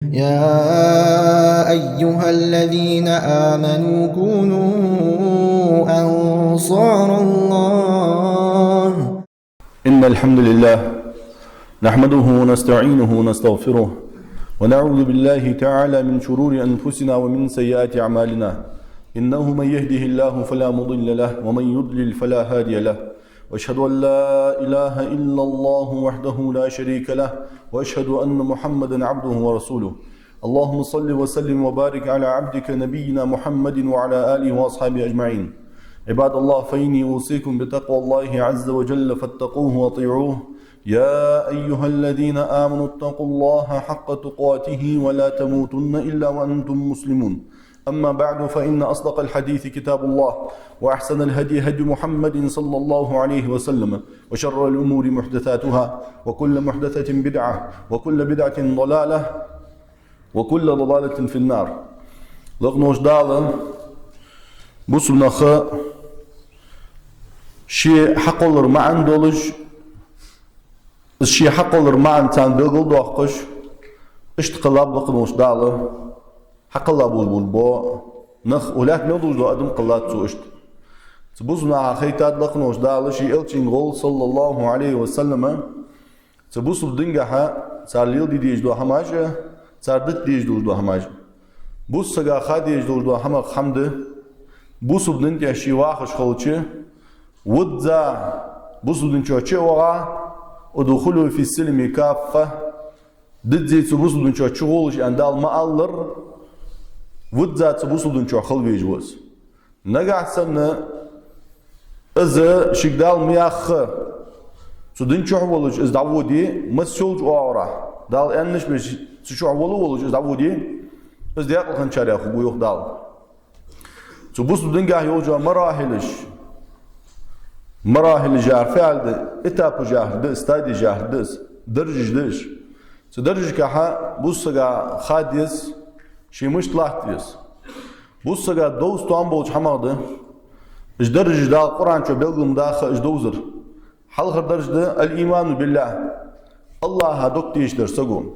يا أيها الذين آمنوا كونوا أنصار الله. إن الحمد لله نحمده ونستعينه ونستغفره ونعوذ بالله تعالى من شرور أنفسنا ومن سيئات أعمالنا. إنه من يهده الله فلا مضل له ومن يضلل فلا هادي له، وأشهد أن لا إله إلا الله وحده لا شريك له، وأشهد أن محمدا عبده ورسوله. اللهم صل وسلم وبارك على عبدك نبينا محمد وعلى آله وأصحابه أجمعين. عباد الله، فإني أوصيكم بتقوى الله عز وجل فاتقوه وأطيعوه. يا أيها الذين آمنوا اتقوا الله حق تقاته ولا تموتن إلا وأنتم مسلمون. أما بعد، فإن أصدق الحديث كتاب الله، وأحسن الهدي هدي محمد صلى الله عليه وسلم، وشر الأمور محدثاتها، وكل محدثة بدعة، وكل بدعة ضلالة، وكل ضلالة في النار. لغنوش دالة بسنخ شيء حق الله ما عندولش، الشيء حق الله ما عند تان بيقول دوقش اشتقلاب لغنوش دالة حق الله بول بو نخ ولات ميلوش دو أدم قلات سو اشت تبوزنا خيتات لغنوش دالة شيء إلتين غول صلى الله عليه وسلم تبوز بدنجها ساليل دي ديج دو هماجة ساردت ديج دو هماجة بوز سجا خاديج دو همك حمد بوز بدنجها شيء واخش خلتش ودزا بوز بدنجها شيء وغا ودخلوا في السلم كافة ددزي تبوز بدنجها شغولش أندال ما ألر ودزا تبوز بدنجها خلوي جوز نجح سنة إذا شقدال مياخ تدنجها ولج إذا دعودي مسولج أورا دال أنش مش تشوع ولج إذا دعودي إذا يأكل خنشاري أخو بيوخ دال تبوز بدنجها يوجا مراحل جار فعل ده إتاب جار ده استادي جار ده درج دش تدرج كها بوسجا خاديس شيء مش طلعتيس بوسجا دوز توامبوج حماده إيش درج ده القرآن شو بيلقم داخل إيش دوزر حلقة درج ده الإيمان بالله الله هدوكتيش در سقوم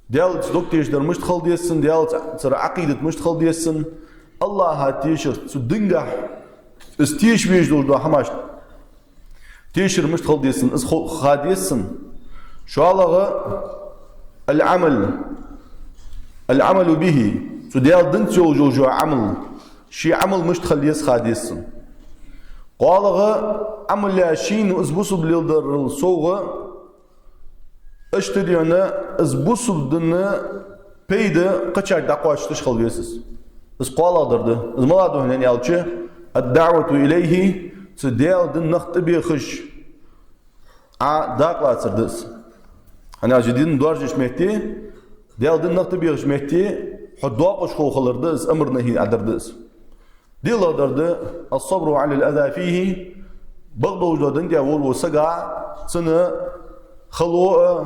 ديال دكتيش در مش تخل ديسن ديال ترى عقيدة مش تخل ديسن الله هتيشر تدنجح استيش بيج دوز ده حماش تيشر مش تخل ديسن اس خاديسن شو الله العمل به سديال دنت جو عمل شي عمل مش تخليس خاديسن قالغا عمل يا شين اسبوس بليلدر الصوغه اشترينا اسبوس بدنا بيدا قچاك دقواش تشخل بيسس اس قال درده از ملادو هنا يالچه الدعوه اليه سديال دن نختبي خش داقلا سردس أنا جديد دورج شمتي ديال دين نختبي شمتي حدواقش خوخلردس أمر نهي عدردس ديال درد الصبر على الأذى فيه بغضو جدن ديال وسقع سنة خلو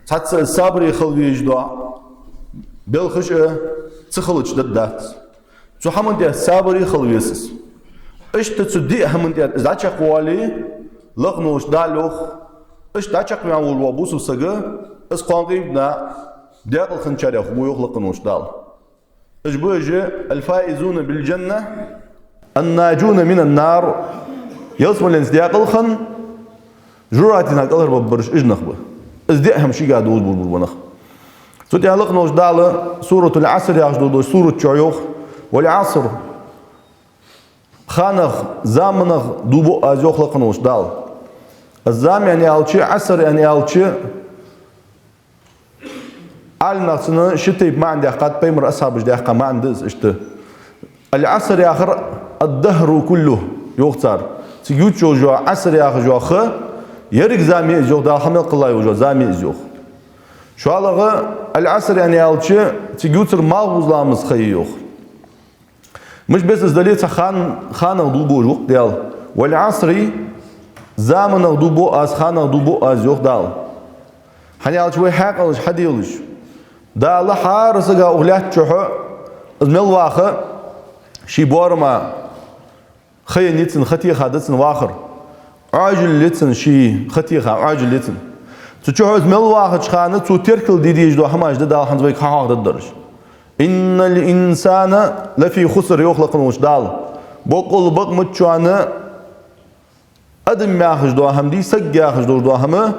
تحت الصبر خلوي جدوا بالخش تخلج ددات شو حمد ديال الصبر خلويسس إيش تصدق حمد ديال إذا تشقوالي لغنوش دالوخ إيش تاچق مع والوابوس وسجى إس قانقيبنا داخل خنشاري أخو يخلق نوش دال إيش بيجي الفائزون بالجنة الناجون من النار يصم الإنس داخل خن جراتنا قلر ببرش إيش نخبه إس دي أهم شيء قاعد يقول بنخ سوتي خلق نوش دال سورة العصر يا سورة شيوخ والعصر خانخ زامنخ دوبو أزيو خلق نوش دال الزام يعني ألشي عصر يعني ألشي على شتي ما عندي قد بيمر أصحاب جديح ما عندز إشته العصر يا آخر الدهر كله يختار تيجي جو عصر يا آخر جو خ يرك زامي يجوخ ده حمل قلاي وجو زامي يجوخ شو على العصر يعني ألشي تيجي ما وزلامز خيوخ مش بس الدليل خان ودوبو وقت ديال والعصري زامن غدوبو از خان غدوبو از يوخ دال حني على شوي حاقلش حديلش دال حارسغا اغلات چوخ ازمل واخه شي بورما خينيتن ختي خادتن واخر عاجل لتن شي ختي عاجل لتن تشوز ملواخ خانه تو تركل دي ديج دو هماج دا هنز بيك حاق درج ان الانسان لفي خسر يخلق نوش دال بقول بق متشانه ادم ماخج دو هم دي سجاخج دو هم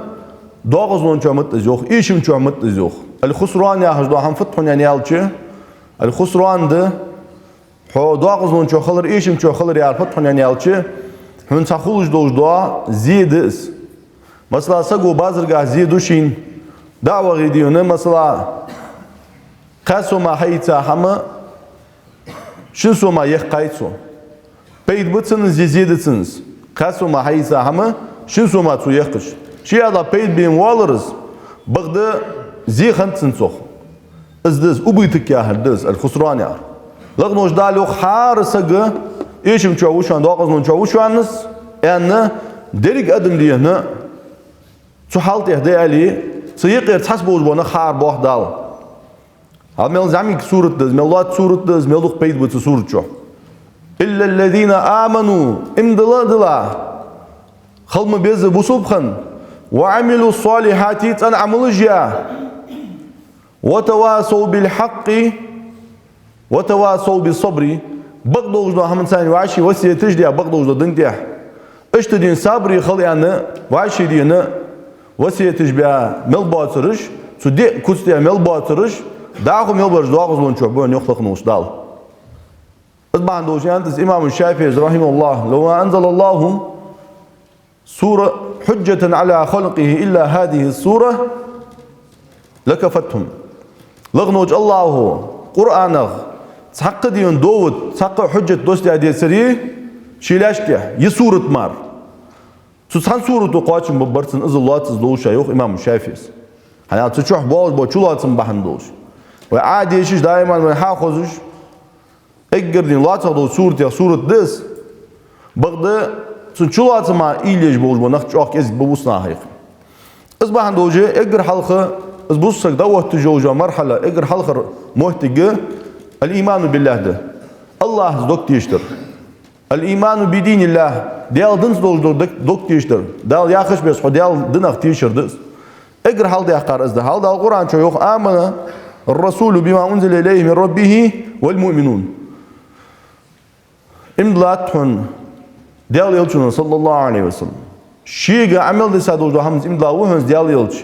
دوغز لون چمت زوخ ايشم چمت زوخ الخسران ياخج دو هم فتحون يعني يالچه الخسران ده هو دوغز لون چخلر ايشم چخلر يال فتحون يعني يالچه هم تخولج دوج دو زيدس مثلا سگو بازرگاه زیدوشین دعوه غیدیونه مثلا قاسو ما حیتا همه شنسو ما یک قایتسو پید بتسنز زیدتسنز قاسو ما حیتا همه شنسو ما تو یکش شی ادا پید بیم والرز بغده زی خنتسنسوخ ازدز اوبیتک یا هردز الخسران یا لغنوش دالو خار سگه ایشم چاوشان داغزنون چاوشانس yani derik adım diye ne şu halt ehdali sıyık tas bozbona xar boh dal hamel zamik suretdes melat suretdes meluk peyd bu suretço illa allazina amanu imdala xalma beze bu subhan ve amilu salihati tan amalja ve tawasaw bil haqqi ve tawasaw bis sabri bagdoj da hamın sen vaşi vasiyetiş diye bagdoj da dintiya اشتدين صبري خلينا واشي دينا وسيتش بيا مل باترش سودي كوستيا مل باترش داخل مل برج داخل زون شعبان يخلق نوش دال بعد دوشان تس إمام الشافعي رحمه الله لو أنزل الله سورة حجة على خلقه إلا هذه السورة لكفتهم لغنوج الله قرآنه تحقق ديون دوت تحقق حجة دوستي هذه سري شيلاشتي يسورة مار تسان سورة قاتم ببرتن إزلات إزلوش يوخ إمام الشافعي هنا تشوح باز بچولاتن بحندوش وعادي يشيش دائما من حاخذش اقردين لا تاخذوا سورة يا سورة دس بغدا تشولاتن ما إيليش بوش بنخش أخ إزك ببوسنا هيك إز بحندوجي اقر حلقة إز بوسك دوت تجوجا مرحلة اقر حلقة محتقة الإيمان بالله ده الله زدوك تيشتر الإيمان بدين الله ديال دنس دوك تيشتر ديال ياخش بس ديال دنخ تيشر دس اقر حال دي أحقار أزده حال دا القرآن شو يوخ آمن الرسول بما أنزل إليه من ربه والمؤمنون امدلاتهم ديال يلچون صلى الله عليه وسلم شيغا عمل دي سادوش دو همز امدلا وهنز ديال يلچ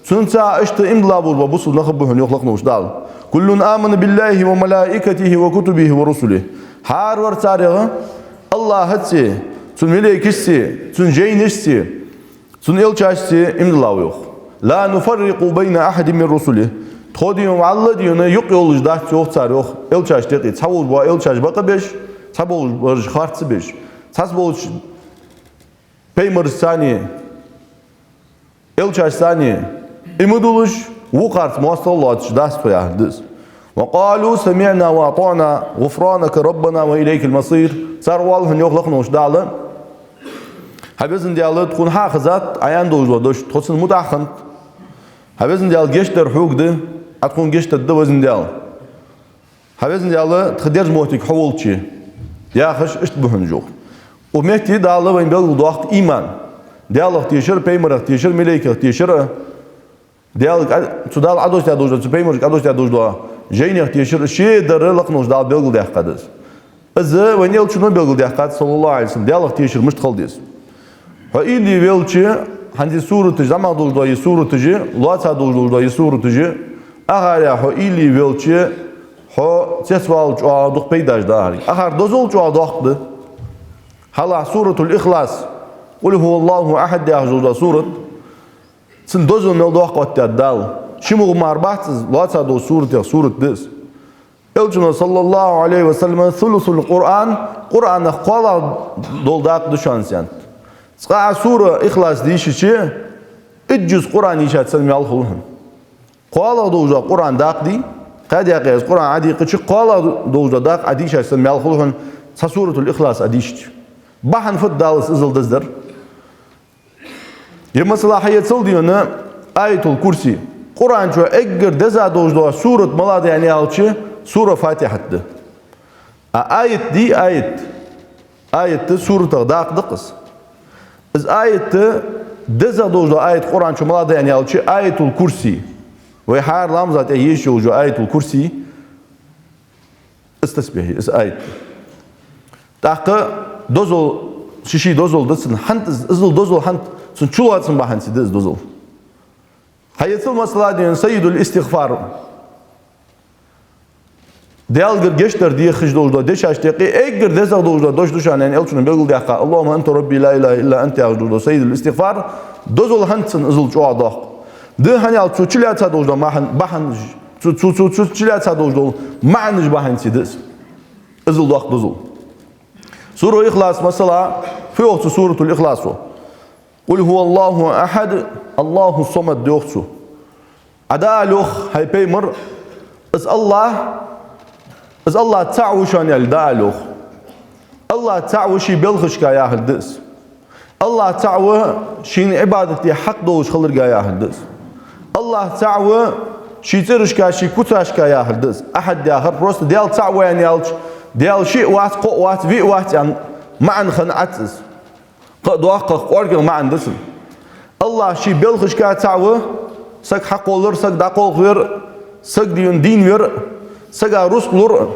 سنسا اشت امدلا بول ببصل نخبهن يخلقنوش دال كل آمن بالله وملائكته وكتبه ورسله هار ورساريغا Allah hatsi, sun melekisi, sun jeynisi, sun elçaşsi imdalav yok. La nufarriqu beyne ahadin min rusulih. Todiyon Allah diyone yok yoluj da yok çar yok. Elçaş dedi. Savul bu elçaş baqa beş, savul barış xartsı beş. Sas bol peymer sani. Elçaş sani. İmuduluş vuqart muastallat das toyardıs. وقالوا سمعنا وأطعنا غفرانك ربنا وإليك المصير صار والله يخلقنا وش دعلا هبزن ديالة تكون حاخزات عيان دوجوا دوش تخصن متأخن هبزن ديال جشتر حوق ده أتكون جشتر ده وزن ديال هبزن ديالة تخديرج موتك حولتشي يا خش اشتبهن جوخ ومكتي دعلا وين بيلو دوخت إيمان ديال اختيشر بيمر اختيشر مليك اختيشر ديال تدال عدوش ديال دوجوا بيمر عدوش ديال دوجوا جاين اختيشر شيء در لقنوش دال بيلو ده قدس إذا وين يلشون بيلو ده قد صلى الله عليه وسلم ديال اختيشر مش تخلديس فإلي بيلشي عندي سورة جمع دوجوا يسورة تجي لا تدوجوا يسورة تجي أخر هو إلي بيلشي هو تسوال جو دوق بيداش داري آخر دوزول جو دوقت هلا سورة الإخلاص قل هو الله أحد يحجز سورة سن دوزول مل دوقت دال شمو ماربحتز لا تدو سورة دس الجنة صلى الله عليه وسلم ثلث القرآن قرآن قالا دول داق دشان سنت سقع سورة إخلاص ديش شيء الجزء قرآن يشات سلمي الخلهم قالا دوجا قرآن داق دي قد يقيس قرآن عادي قش قالا دوجا داق عادي يشات سلمي الخلهم سورة الإخلاص عاديش بحن فد دالس إزل دزدر يوم صلاحية صلدينا آية الكرسي قرآن شو أجر دزا دوجا سورة ملاد يعني ألشي سورة فاتحة ده آية دي آية سورة داق دقس إز آية دزا دوج آية قرآن شو ملاده يعني ألشي آية الكرسي ويحار لامزات أيش جو آية الكرسي استسبيه اس آية تاقة دوزل شيشي دوزل دسن حنت ازل دوزل حنت سن شلوات سن بحنسي دز دوزل هيتل مسألة دين سيد الاستغفار ديالجر جشتر دي خش دوج دش اشتقي اجر دزا دوج دوش دوشان يعني ألشون بيقول دقة اللهم أنت ربي لا إله إلا أنت يا سيد الاستغفار دوزل حنت سن ازل جوا دق ده هني على تشيلات دوج ما بحن تشيلات دوج ما عنج بحنسي دز ازل دق دوزل سورة إخلاص مثلا في وقت سورة الإخلاص قل هو الله أحد الله الصمد ديوختو أدا لوخ هاي بيمر از الله تعوشان يلدا لوخ الله تعوشي بلخش كايا هلدس الله تعو شين عبادتي حق دوش خلر كايا هلدس الله تعو شي ترش كاشي كتاش كايا هلدس أحد يا هر بروست ديال تعو يعني يالش ديال شيء وات قو وات في وات يعني معن خنعتس قدواق قورجل معن دسم الله شي بلخش كا تعو سك حق ولر سك دقول غير سك دين وير سك روس لور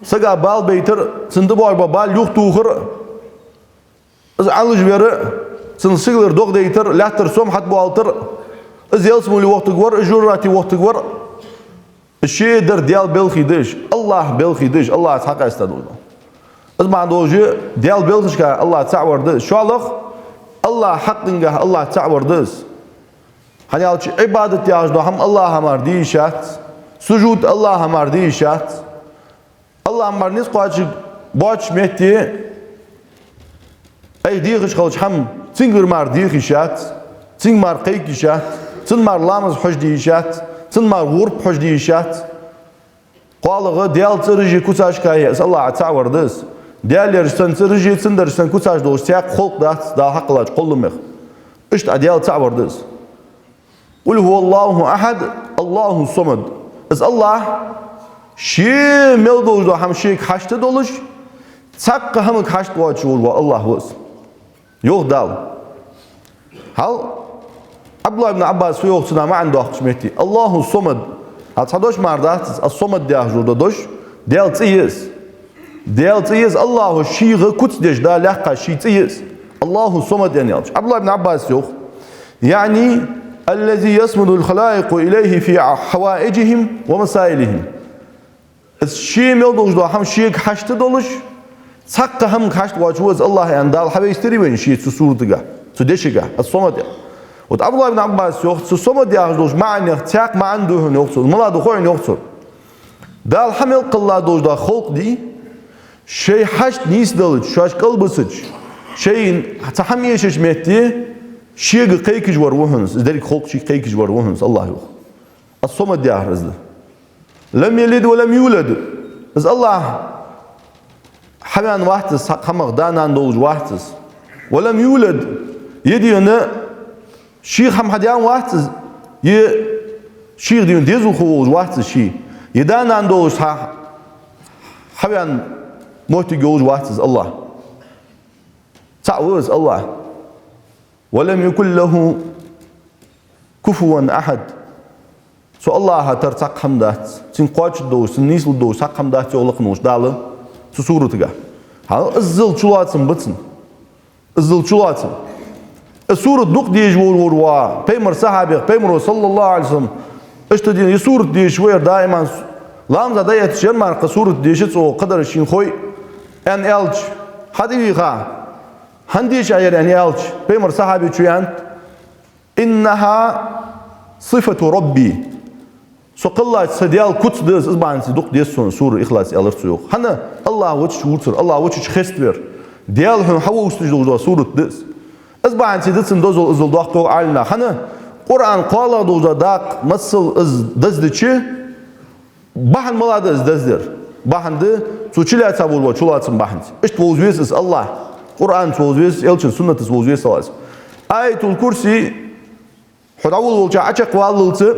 سك بال بيتر سندبوي بال يوخ توخر از علج وير سن سيغلر دوغ ديتر لاتر سوم حد بوالتر از يلسمو لي وقت غور جوراتي وقت غور الشيء در ديال بلخي دش الله بلخي دش الله حق استدول از ما دوجي ديال بلخش كا الله تعور دش شالخ الله حقنجه الله تعور دس hani alçı ibadet yağdı ham Allah hamar diyişat sucud Allah hamar diyişat Allah hamar nis qaçı boç metti ey diyiş qalç ham singir mar diyişat sing mar qeykişat sin mar lamız hoş diyişat sin mar gurp hoş diyişat qalığı diyal tırıcı kusaşkaya Allah ta'var dis diyaller sen tırıcı sindir sen kusaş doğuş yak xolq da haqlaç qollum işte diyal ta'var dis قل هو الله أحد الله الصمد از الله شي ملدوج دو هم شي كاشت دولش تسق هم كاشت واچ ول الله وس يوغ دال هل عبد الله بن عباس في وقت ما عنده حكمتي الله الصمد هتصدوش مردات الصمد ده جوده دوش ديال تيز الله شي كوت ديش دا لقى شي تيز الله الصمد يعني عبد الله بن عباس يوغ يعني الذي يصمد الخلائق إليه في حوائجهم ومسائلهم الشيء ملدوش دو هم شيء حشت دولش سقط هم حشت واجوز الله يندال حبي يستري وين شيء سورتجا سدشجا الصمد وعبد الله بن عباس يوخ الصمد ياخذوش معنى تاق ما عنده يوخ ملاد خوين يوخ دال حمل قلا دوش دا خلق دي شيء حشت نيس دولش شاش قلبسج شيء تحميشش متي شيء قيكج وروهنس ذلك خلق شيء قيكج وروهنس الله يوخ الصمد ياخذ لم يلد ولم يولد از الله حمان واحتس حمق دانان دولج واحتس ولم يولد يدي أنا شيخ هم حديان واحتس شيخ ديون ديزو خوج واحتس شيء يدانان دولج حمان موتي جوج واحتس الله تعوز الله ولم يكن له كفوا أحد سو الله ترتق حمدات سين قاچ دو سين نيسل دو سق حمدات يولق نوش داله سورتجا هل ازل چولاتسن بتسن ازل چولاتسن سورة دوق ديج وروا بيمر صحابي بيمر صلى الله عليه وسلم اشتدين يسورة ديش وير دائما لامزا دايت شرمار قصورة ديشت او قدر شين خوي ان الج حديقا هنديش اير ان الج بيمر صحابي چويان انها صفة ربي سو قلا سديال كوت دز ازبان دوق ديسون سورة إخلاص ألف سيوخ هنا الله وجه شورتر الله وجه خستبر ديال هم حووش تجدو سورة دز ازبان سيدسن دوزل ازل دوق علنا هنا قرآن قال دوزا داق مصل از دزدچه بحن ملاد از دزدر بحن ده سوچيلا تابول وچولاتن بحن اشت وزويس از الله قرآن وزويس يلچن سنة وزويس سواز آية الكرسي حدعول والجا عشق واللت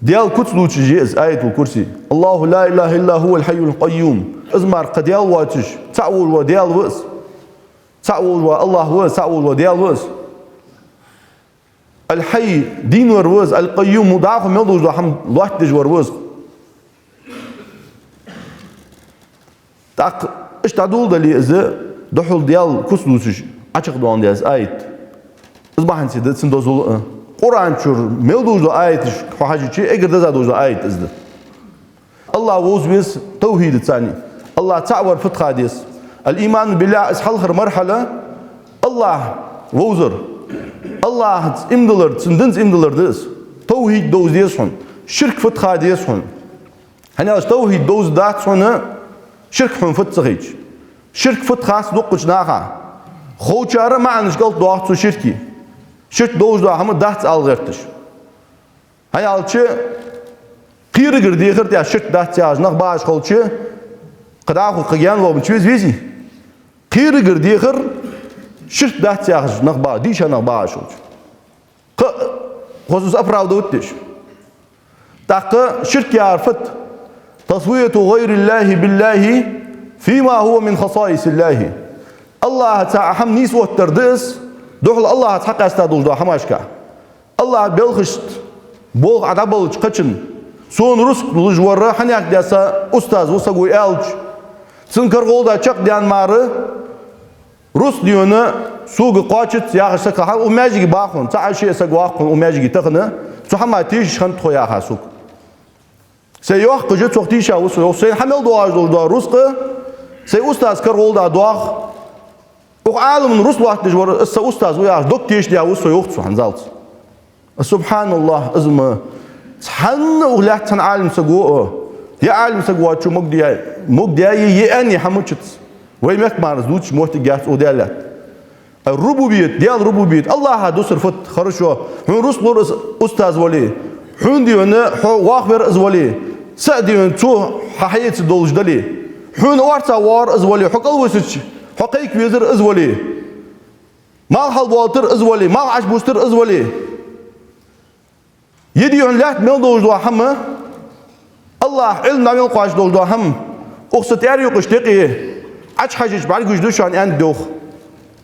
ديال كتلوش جيز آية الكرسي الله لا إله إلا هو الحي القيوم ازمار قديال واتش تعول وديال وس تعول والله وس تعول وديال وس الحي دين وروز القيوم مضاعف ملوز وحم لوحدش وروز تاق اش تعدول دلي إذا دحول ديال كسلوسش açık doğan diyaz ayet izbahan side sindozul Kur'an çur mevduzu ayet hacıçı eğer de zadozu ayet izdi Allah vuzbis tevhid tsani Allah ta'war fit hadis الإيمان بالله إسحال مرحلة الله ووزر الله إمدلر تندنز إمدلر ديس توحيد دوز ديسون شرك فتخا ديسون هني أش توحيد دوز دات سونه شرك حن فتخيج شرك فتخاس دوقش ناخا خوچاره معنش قلت دوات سو شركي شرك دوز دو هم دات algırtış هني alçı قيرغر ديخر يا شرك دات ياج نخ باش خوچı قداخو قيان و بچوز ويزي قيرغر ديخر شرك دات ياج نخ با ديش نخ باش خصوص أفراد وتش تاق شرك يعرفت تصوية غير الله بالله فيما هو من خصائص الله الله تعالى هم نيس وتردس دخل الله حق استادوج ده هماشكا الله بلخشت بول عدبل قچن سون رسق لجورة حنيك ديسا أستاذ وسقوي ألج سنكر غولدا چق ديان مارı Rus diyonu suğu qaçıt yaxşı kahal o mecigi baxın ta şey sagwaqın o mecigi taxını suhama tiş xan toya xasuk se yox qıcı çox tişa o sen hamel doğaj doğda rusqı se ustaz kar olda doğaq o alim rus vaxt dijwar issa ustaz o yaş dok tiş diya o yox su hanzalt subhanallah azma han ulat tan alim sagu ya alim sagu çu mugdiya yani hamuçt ويمك مارز دوتش موت جات ودالات الربوبية ديال الربوبية الله هادو صرفت خرشوا حون رسل أستاذ ولي حون ديونا واخبر أز ولي سأديون تو حياة دولج دلي حون وارتا وار أز ولي حق الوسج حقيق وزر أز ولي مال حال والتر أز ولي مال عش بوستر أز ولي يديون لات ميل دولج دوا هم الله علم نعمل قاش دولج دوا هم أقصد ياري وقشتقي أش حاجة بعد جوج دوش عن أند دوخ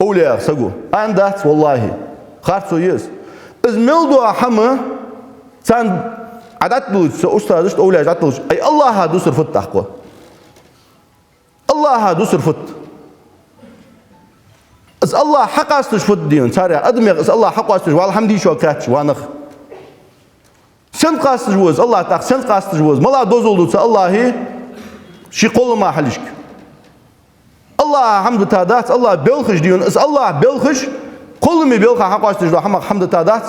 أولياء سقو أندات والله خارج سويس إزميل دو أحمى سان عدد بلوج سأستاذش أولياء عدد بلوج أي الله هادو صرفت تحقه الله هادو صرفت إز الله حق أستشفت ديون سارع أدمي إز الله حق أستش والحمد لله شو كاتش وانخ سن قاستش وز الله تاخ سن قاستش وز ملا دوزول دوت الله شي قول ما حلشك الله حمد تادات الله بلخش ديون اس الله بلخش كل ما بلخ حق أستج له حمد تادات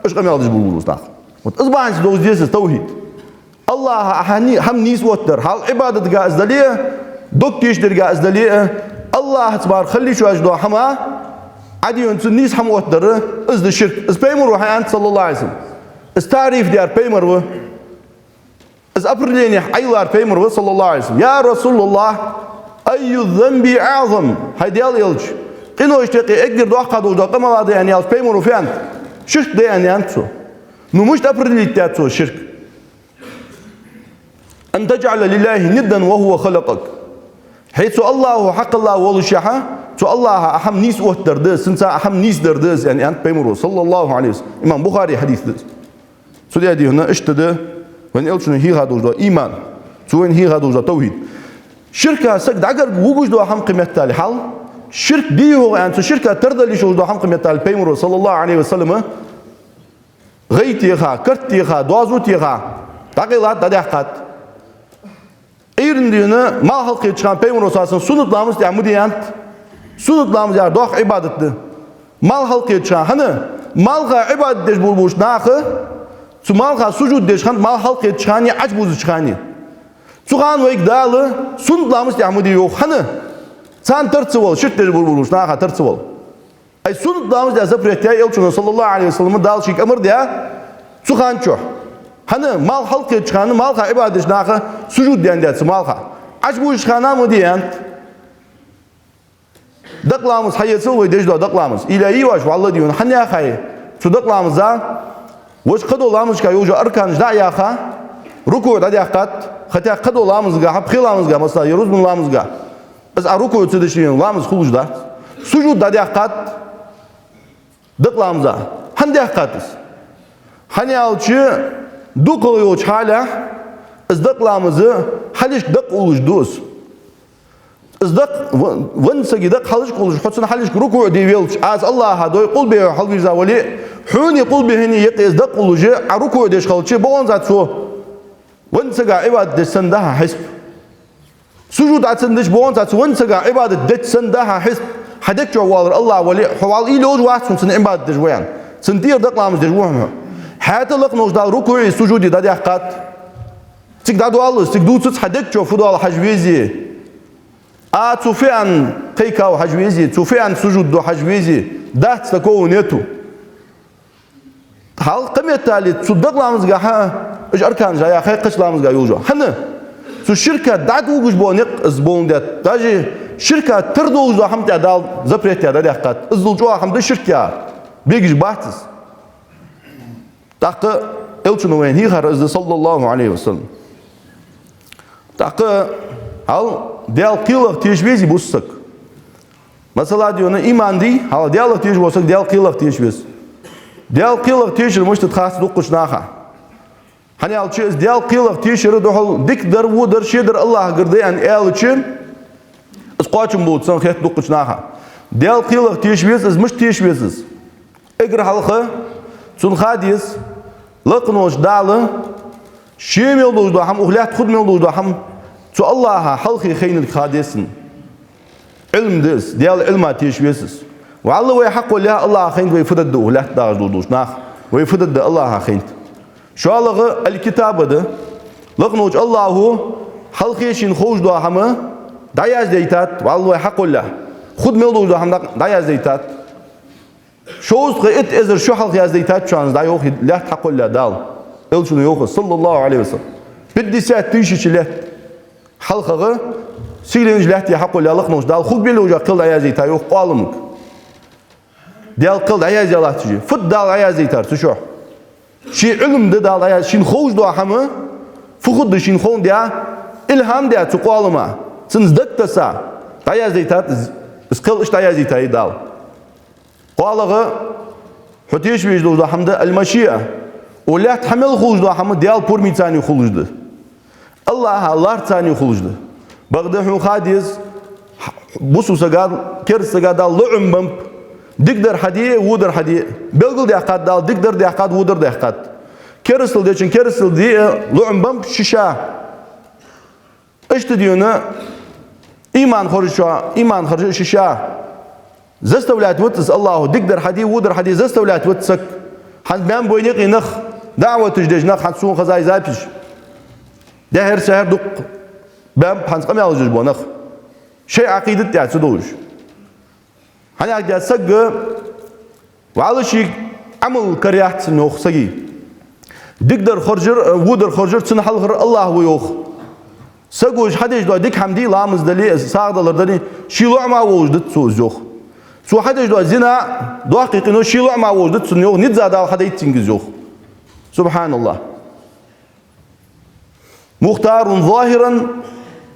إيش قام يالدش بقولوا استاخ وتزبان دوز ديس التوحيد الله هني هم نيس وتر حال عبادة جائز دليل دكتيش در جائز دليل الله تبارك خلي شو أجدوا حما عديون تنيس حم وتر إز الشرك إز بيمر وحيان صلى الله عليه وسلم إز تعريف ديار بيمر إز أبرليني عيلار بيمر صلى الله عليه وسلم يا رسول الله أي الذنب أعظم هيدي يلج إنه يشتكي أقدر دوح قادو دوقة ما بعد يعني يلج بيمر وفيان شرك ده يعني أنتو نموش تبرد تاتو الشرك أن تجعل لله ندا وهو خلقك حيث الله حق الله والشحة تو الله أحم نيس وتر دس سنسا أحم نيس در دس يعني أنت بيمر صلى الله عليه وسلم إمام بخاري حديث دس سودي هذه هنا اشتده وين يلشون هي هذا وجد إيمان سوين هي هذا وجد توحيد شركة سك دعجر وجود دو هم قيمة تالي حال شرك دي هو يعني شركة ترد اللي شو دو هم قيمة تالي بيمر صلى الله عليه وسلم غيتيها كرتيها دوازوتيها تقيلات تدحقات إيرندينا ما خلق يتشان بيمر أساسا سنة لامس يعمودي أنت سنة لامس يعمل دوخ عبادته ما خلق يتشان هنا مالها عبادة دش بولبوش ناخه سو مالها سجود دش خان ما خلق يتشاني عجبوز يتشاني سوغان ويك دالة سنت لامس يعمودي يوخ هنا سان ترتسول شت دش بولبوش ناخه ترتسول أي سنت لامس يا زبرتيا يلشون صلى الله عليه وسلم دال شيك أمر ديا سوغان شو هنا مال خلق يتشان مالها عبادة دش ناخه سجود ديان ديات مالها عجبوز خانا مديان دقلامز حياتسو ويدجدو دقلامز إلهي واش والله ديون حنيا خاي شو دقلامز وش قدو لامز كا يوجا أركان جدا يا خا ركوع دا يقات خطا قدو لامز كا حب خلامز كا مثلا يروز من لامز كا بس أركوع تدشين لامز خلوج دا سجود دا يقات دقلامز هندي يقاتس Hani alçı duk oluyor hala ızdıklamızı haliş dık oluşduz. Izdık vınsa gidak haliş oluş. Hotsun haliş ruku diyevelç. Az Allah'a doy kul bihi halvi zavali. Huni kul bihini yek ızdık oluşu. Ruku deş kalçı. Bu on zat su. Vınsa ga ibadet desin daha hisb. Sucud atın deş bu on zat su. Vınsa ga ibadet desin daha hisb. Hadik jovalır Allah vali. Huval ilo jvatsın sin ibadet deş vayan. Sin dir dıklamız deş vuhmu. Hayatılık nojdal ruku'yu sucudi da diyakkat. Sik da dualı, sik dutsuz hadik jo fudal hacvizi. Tufian qeykav hacvizi, tufian sucuddu hacvizi. Daht stakovu netu. Hal kıymetli suddaklamızga ha, iş arkanca ya kıçlamızga yolcu. Hani, su şirka dat uguş bu nek izbolundet. Daji şirka tırdı uguş da hamd adal zapret ya da diyakkat. Izulcu hamd şirka. Begiş bahtiz. Takı elçunu ve hihar izdi sallallahu aleyhi ve sellem. Takı al dial kılıq teşvezi bussak. Mesela diyor iman di, al dialıq teş bolsak dial kılıq teşvez. Dial kılıq teşir müştet khas dokuş naha. Hani al çiz dial kılıq teşir dohal dikdir vudur şedir Allah girdi yani el için isqaçım bolsan xet dokuş naha. Dial kılıq teşvez iz müş teşveziz. Egr halqı sun hadis laqnoş dalı şemel dojdu ham uhlat khudmel dojdu ham su Allah'a halqi khaynil khadisin ilm des dial ilma teşvesiz ve Allah ve haqqu la Allah khayn ve faddu uhlat daj doduş nah ve faddu Allah khayn şu alığı el kitabıdı laqnoş Allahu halqi shin khojdu hamı dayaz deytat ve Allah ve haqqu la khudmel dojdu ham dayaz deytat şoğuz qıyet ezer şu halq yazdaytat şu an da yok la haqqu la dal elçunu yok sallallahu aleyhi ve sellem. Biddisat tişiçilet halqağı silenjlat ya haqqu la laqnoş dal xud beli uca qıl yazdayta yok qalımık. Dal qıl yazdalat tiji. Fut dal yazdaytar şu. Şi ilmde dal yaz şin xoj do hamı fuxud şin xon dia ilham dia tu qalıma. Sınız daktasa yazdaytat isqıl iş yazdayta dal. Qalığı Hüteş vecdu hamda el-maşiya. ولا تحمل خلوج ده هم ديال بورمي تاني خلوج ده الله تاني خلوج ده بغده حو خاديز بوسو سجاد كر سجاد لعم بمب دقدر حديه ودر حديه بلغل ده قاد دال دقدر ده قاد ودر ده قاد كرسل ده چن كرسل دي لعم بمب شيشا اشت ديونا ايمان خرج شيشا زستولات وتس الله دقدر حديه ودر حديه زستولات وتسك حن بيان بوينيق نخ دعوة تجدج نخ حن سون خزاي زابش ده هر سهر دق بام حن قم يالجج بو نخ شيء عقيدة يعني سدوج حن يا سق وعلى شيء عمل كريات نخ سقي دقدر خرجر ودر خرجر تنحل غير الله ويوخ سقوش حدش دو ديك حمدي لامز دلي ساغدلر دني شيلو ما وجدت سوز يوخ سو حدش دو زنا دو حقيقي نو شيلو ما وجدت سن يوخ نتزا دال حدا يتنجز يوخ سبحان الله مختار ظاهرا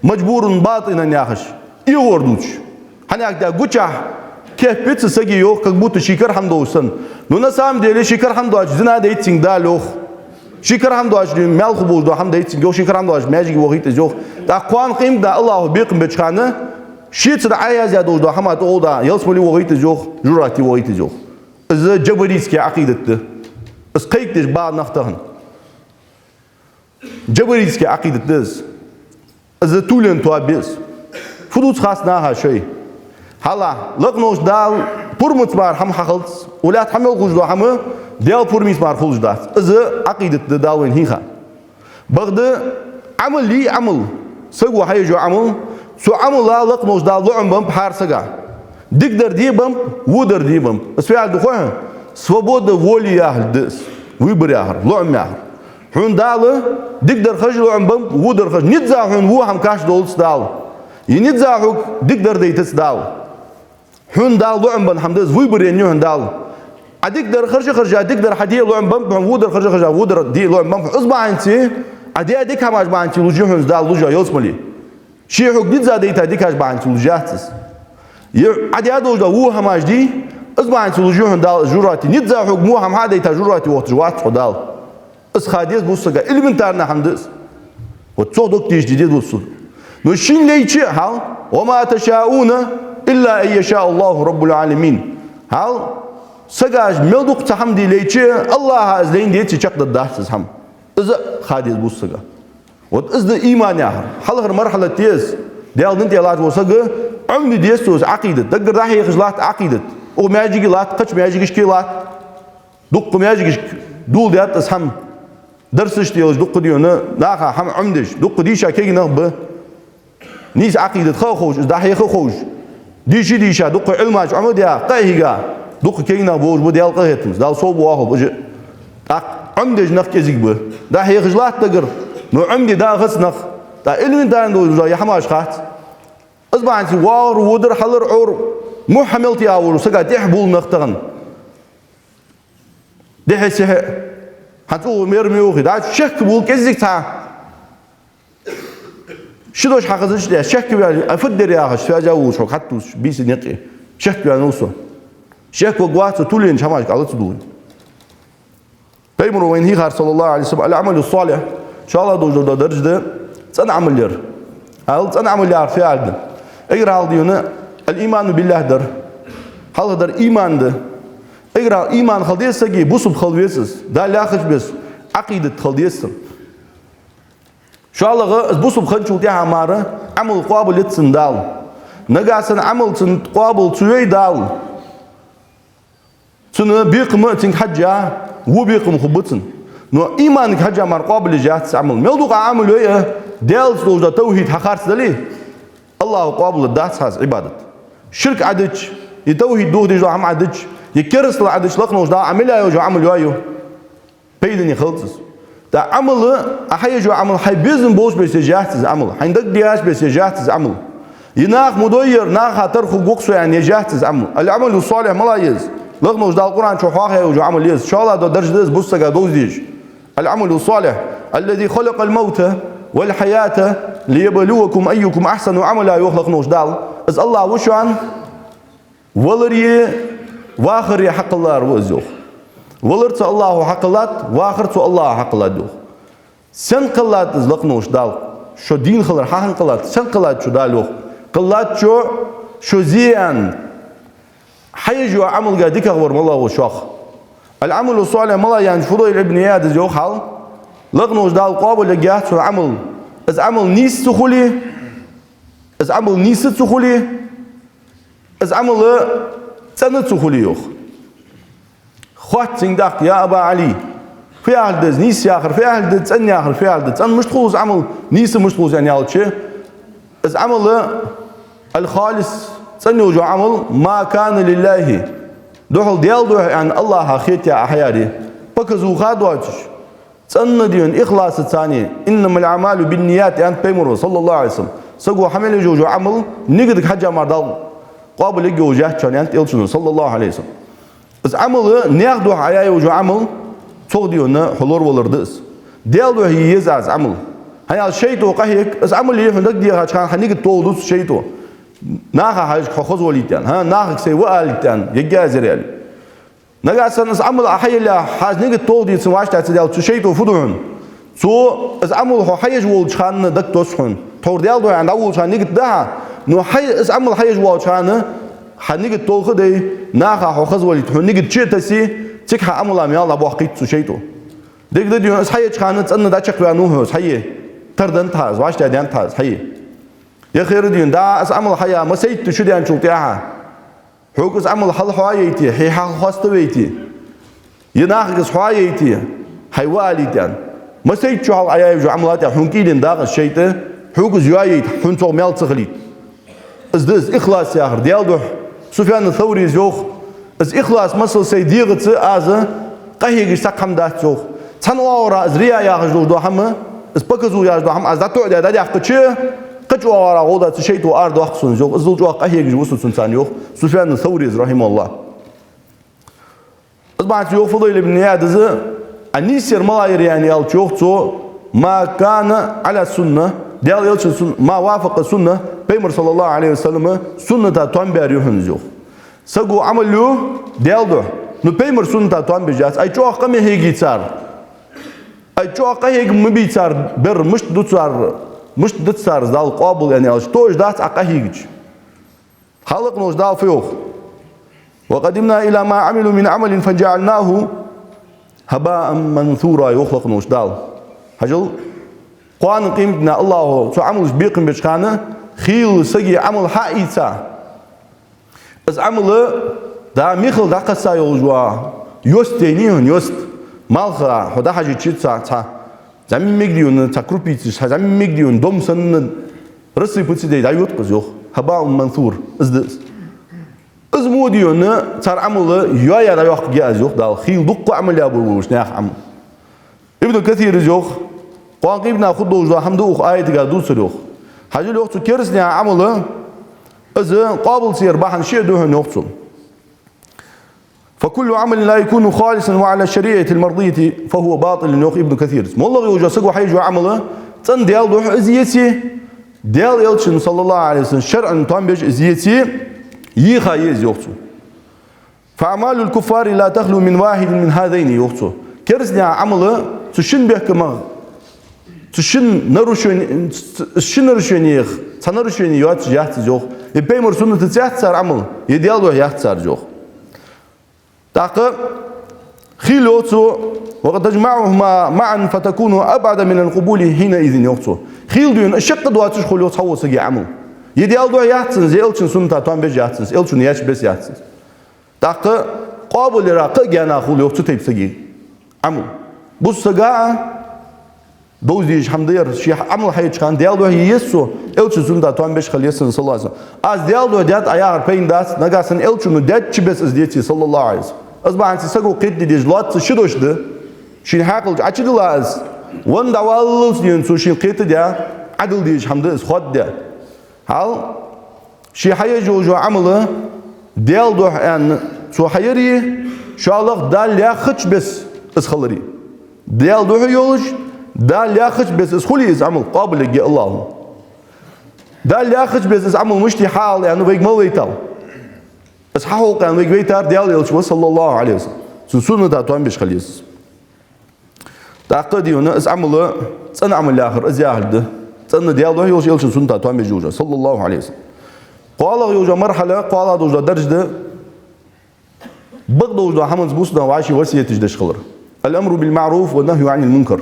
مجبور باطنا ياخش يوردوش هناك دا غوچا كيف بيت سگي يوخ как будто شيكر حمدوسن но на самом деле شيكر حمدوش زنا دا يتنج دا لوخ شيكر حمدوش مال خبوز دو حمد يتنج يوخ شيكر حمدوش ماجي وخيت يوخ دا قوان قيم دا الله بيقم بچخانه شيت دا عياز يا دوش دا حمات او دا يلسملي وخيت يوخ جراتي وخيت يوخ از جبريسكي عقيدته اس قيكتش بعد نفتهن جبريسكي عقيدته از تولن توابيس فدوت خاصناها شيء هلا لقنوش دال برمت بار هم حقلت ولا تحمل غجدو هم ديال برميس بار خلج دات از عقيدته داوين هيخا بغد عمل لي عمل سقوا حيجو عمل سو عمل لا لقنوش دال لعم بم بحار سقا دقدر دي بم ودر دي بم اسفعل دخوها свобода воли яхдес выбор яхр лом яхр хун далы дигдер хажлу амбам вудер хаж нидза хун ву хам каш долс дал и нидза хук дигдер дейтес дал хун дал ломбан хамдес выбор я нюн дал а дигдер харжа дигдер хади ломбам вудер харжа вудер ди ломбам узбанти а ди дик хамаж банти лужу хун дал лужа йосмали ши хук нидза дейта дикаш банти лужатс ي عدي هذا وجده هو هماش دي أسمع عن سلوجيهم دال جراتي نتزاح حكموها هم هذا يتجراتي وقت جوات حدال Is hadis bussaga elementarna hamdis. Вот цо док тиш дидет буссу. Но шин лейчи хал, وما تشاءون إلا أن يشاء الله رب العالمين. هل سجاج ملدوق تحمدي ليتشي الله أزلين ديتشي شقد الدهس هم. إذا خاديز بوسجا. وإذا إيمان ياهر. حلقة مرحلة تيز. ديال ننتي الله توسجا. عمني ديستوس عقيدة. دقر راح يخجلات عقيدة. أو ما يجي لات قش ما يجيش كيلات. دق ما يجيش دول ديات تسهم. درسش ديالش دق ديونا ناخا هم عمدش دق ديشا كي نغب. نيس عقيدة خوش. إذا هي خوش. ديشا دق علماش عمود يا قاهيجا. دوك كينا بوج بديال قهتمز دال صوب واحد بج عمدج نخ كزيك به دا هي خجلات تقر نو عمدي دا غس نخ دا علم دا ندو يا حماش خات اصبع انت وار ودر حلر عور مو حملتي اول سقا تحبول نختغن دي حسه هتو ميرميوخي دا شك بول كزيك تا شدوش حقزش ده شك بيا افدر يا اخ شاجاو شو حتوش بيس نقي شك بيا نوصو شيخ وقوات تولين شماش قالت تدوي بيمر وين هي خار صلى الله عليه وسلم العمل الصالح ان شاء الله دو درجه تنعمل لير هل تنعمل لير في عدل اقرا ديونا الايمان بالله در هل در ايمان ده اقرا ايمان خلديسكي بوسب خلويسس دا لاخش بس عقيده خلديس ان شاء الله بوسب خنشو تاع ماره عمل قابل تسندال نغاسن عمل قابل توي دال سنة بيقم تين حجة وبيقم خبطن نو إيمان حجة مرقابل جات عمل ملدوق عمل ويا دالس لوجا توحيد حخارس دلي الله قابل الداس هاز عبادة شرك عدج يتوحيد دوه ديجو عم عدج يكرس لعدج لقنا وجدا عملها يوجو عمل ويايو بيدني خلص دا عمل أحيجو عمل حي بيزن بوش بيسجاتز عمل حيندق دياش بيسجاتز عمل يناخ مدوير ناخ هترخو قوكسو يعني يجاتز عمل العمل الصالح ملايز لغنا وجدال القرآن شو حاجة وجو عمل يز إن شاء الله درجة دز بوسجا دوزيج العمل الصالح الذي خلق الموت والحياة ليبلوكم أيكم أحسن عملا يخلق وجدال إز الله وشان ولري واخر حق الله روزوخ ولرت الله حق الله واخرت الله حق الله دوخ سن قلات إز لغنا وجدال شو دين خلر حان قلات سن قلات شو دالوخ قلات شو زيان حيجوا عمل قاديك أخبر ملا وشاخ العمل الصالح ملا يعني فضل ابن ياد جو حال لغنوش دال قابل لجات عمل إذا عمل نيس تخلي إذا عمل نيس تخلي إذا عمل سنة تخلي يوخ خات سندق يا أبا علي في أهل دز نيس يا آخر في أهل دز أن يا آخر في أهل دز أن مش تخلص عمل نيس مش تخلص يعني على شيء إذا عمل الخالص سنو جو عمل ما كان لله دوحل ديال دوح يعني الله خيت يا أحياري بكزو خادواتش سن ديون إخلاص الثاني إنما الأعمال بالنيات يعني بيمر صلى الله عليه وسلم سقوا حمل جو عمل نقدر حاجة مردال قابل يجو جات يعني إلشون صلى الله عليه وسلم بس عمل ناخدو حياة وجو عمل صو ديون حلور ولردس ديال دوح يزعز عمل هيا الشيء تو قهيك بس عمل اللي هندك ديها كان حنيك تولدس شيء تو ناخا حاج خذ وليتان ها ناخك سي والتان يجازر يعني نقاس نس عمل حي لا حاج نيجي تودي سواش تاع شيتو فدون سو اس عمل حيج ول شان دك توسخن تور ديال دو عند اول شان نيجي ده نو حي اس عمل حيج ول شان حنيجي توخ دي ناخا خذ وليت نيجي تشتسي تك عمل ام يلا بوقيت شيتو ديك دي اس حيج كان تصن دا تشق بانو حي تردن تاز واش تاع تاز حي يا خير دين دا اس عمل حيا ما سيت شو دي ان شوتيها حوكس عمل حل حوايتي هي حل خاستويتي يناخس حوايتي هي والدان ما سيت شو حل عيا جو عملات حنكيدن دا الشيطه حوكس يايت حنتو ميل تخلي از دز اخلاص يا اخر ديال دو سفيان الثوري زوخ از اخلاص مسل سيديغت از قهيغ سقم دات زوخ تنورا از ريا يا اخر دو هم از بكزو يا دو هم از داتو دا يحقچ قجوا ورا غودا شيتو ارض وقسون زوق زوجوا قهيج جوسو سنسان يوخ سفيان الثوري رحمه الله اصبحت يوخ فضيل ابن يادز انيسير ملاير يعني يالچوخ ما كان على السنه ديال يلچ ما وافق السنه بيمر صلى الله عليه وسلم سنه تنبر يهنزوخ سغو عملو ديال دو نو بيمر سنه تنبر جاس اي چوخ قمه هيجي صار أيشوا قهيج مبيتار بر مش دتسار زال قابل يعني أيش توش دات عقهيج خلق نوش دال فيوخ وقدمنا إلى ما عملوا من عمل فجعلناه هباء منثورا يخلق نوش دال هجل قوان قيمتنا الله شو عمل بيقم بشخانة خيل سجي عمل حائسا از عمل دا ميخل دا قصا يوجوا يستينيون يست مالخا هدا حاجة تشيتسا تا زمين ميجديون تا كروبيتش زمين ميجديون دوم سن رسي بتسيدي دا يوتقز يوخ هباء منثور از موديون تار عمل يا دا يوخ جاز يوخ دا خيل دق عمل يا ابو شناخ عمل ابن كثير يوخ قوان قيمنا خدو وجوا حمدو اخ آية قادو سلوخ حاجة الوقت كيرسني عمله إذا قابل سير بحن شيء دوهن يقصل فكل عمل لا يكون خالصا وعلى الشريعة المرضية فهو باطل يوخ ابن كثير والله يوجا سقوا حيجوا عمله تن ديال دوح ازيتي ديال يلشن صلى الله عليه وسلم شرعا طنبج ازيتي يخا يز يقصل فأعمال الكفار لا تخلو من واحد من هذين يقصل كيرسني عمله تشن به كما تشن نرشونيخ تنرشوني يوات جهت جوخ يبيمر سنة تسيحت صار عمل يديالو يحت صار جوخ تاق خيلوتو وقد تجمعهما معا فتكون أبعد من القبول حينئذ يوتو خيل دون الشق دواتش خلوت هو سجي عمل يديالو يحتسن زي إلشن سنة توان بيج يحتسن إلشن ياش بس يحتسن تاق قابل راق جانا خلوت تيب سجي عمل بص سجاء دوزيش حمدير شيخ عمل حيج كان ديالو هي يسو إلشن سنة توان بيج خليسن صلى الله عليه وسلم از ديالو ديات أيار بين داس نجاسن إلشن ديات شبس از ديتي صلى الله عليه وسلم از بعد سجوا قيد ديجلات شدوش ده شين حاقل عشد لاز وان دوالس ينسو شين قيد ده عدل ديج حمدير خد ده هل شي حيج جو عمله ديالو أن سو حيري شالق دال يا خش بس از خلري ديالو يولش دال ياخذ بس اسخلي از عمل قابل يجي الله دال ياخذ بس از عمل مشتي حال يعني بيج موليتال بس حقوق يعني بيج بيتار ديال يلش صلى الله عليه وسلم سنة تاتوان بيش خليس تعقدي هنا از عمل سنة عمل الآخر از ياهل ده سنة ديال ده يلش سنة تاتوان بيش جوجا صلى الله عليه وسلم قال يوجا مرحلة قال دوجا درج ده بغض دوجا حمد بوسنا وعاشي وسية تجدش خلر الأمر بالمعروف والنهي عن المنكر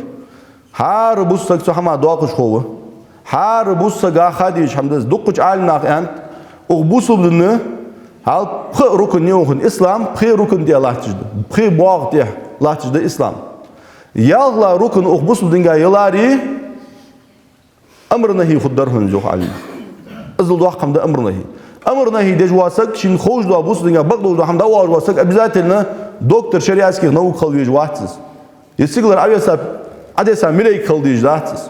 حار بوسك سحما دواقش خوه حار بوسك خاديش حمدز دقش عالنا أنت وبوسو بدنا هل بخ ركن يوخن إسلام بخ ركن دي الله تجد بخ باغ دي الله تجد إسلام يلا ركن وبوسو بدنا يلاري أمر نهي خدرهن جو علينا أزل دواق حمد أمر نهي دجواسك شين خوش دوا بوسو بدنا بقدو دوا حمد أول واسك أبزاتنا دكتور شريعسكي نو خلويج واتس يسيقلر أبيسا عدسا ملي خلويج واتس